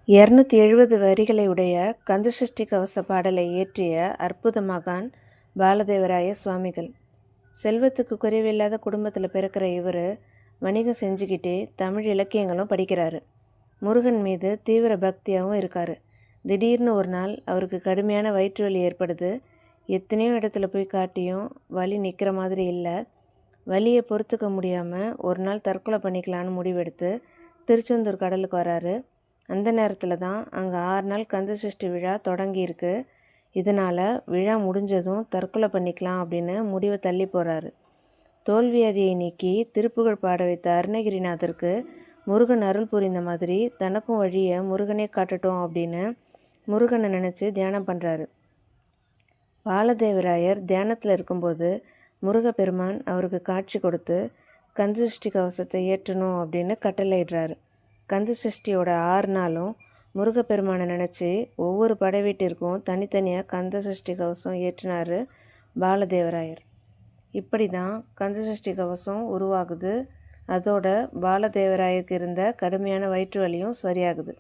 270 வரிகளை உடைய கந்தசஷ்டி கவச பாடலை இயற்றிய அற்புத மகான் பாலதேவராய சுவாமிகள். செல்வத்துக்கு குறைவில்லாத குடும்பத்தில் பிறக்கிற இவர் வணிகம் செஞ்சுக்கிட்டே தமிழ் இலக்கியங்களும் படிக்கிறாரு. முருகன் மீது தீவிர பக்தியாகவும் இருக்கார். திடீர்னு ஒரு நாள் அவருக்கு கடுமையான வயிற்று வலி ஏற்படுது. எத்தனையோ இடத்துல போய் காட்டியும் வலி நிற்கிற மாதிரி இல்லை. வலியை பொறுத்துக்க முடியாமல் ஒரு நாள் தற்கொலை பண்ணிக்கலான்னு முடிவெடுத்து திருச்செந்தூர் கடலுக்கு வராரு. அந்த நேரத்தில் தான் அங்கே 6 நாள் கந்தசஷ்டி விழா தொடங்கியிருக்கு. இதனால் விழா முடிஞ்சதும் தற்கொலை பண்ணிக்கலாம் அப்படின்னு முடிவை தள்ளி போகிறாரு. தோல்வியாதியை நீக்கி திருப்புகழ் பாட வைத்த அருணகிரிநாதருக்கு முருகன் அருள் புரிந்த மாதிரி தனக்கும் வழியை முருகனே காட்டட்டும் அப்படின்னு முருகனை நினச்சி தியானம் பண்ணுறாரு. பாலதேவராயர் தியானத்தில் இருக்கும்போது முருகப்பெருமான் அவருக்கு காட்சி கொடுத்து கந்தசஷ்டி கவசத்தை ஏற்றணும் அப்படின்னு கட்டளையிடுறாரு. கந்தசஷ்டியோட 6 நாளும் முருகப்பெருமானை நினச்சி ஒவ்வொரு படை வீட்டிற்கும் தனித்தனியாக கந்தசஷ்டி கவசம் ஏற்றினார் பாலதேவராயர். இப்படி தான் கந்தசஷ்டி கவசம் உருவாகுது. அதோட பாலதேவராயருக்கு இருந்த கடுமையான வயிற்று வலியும் சரியாகுது.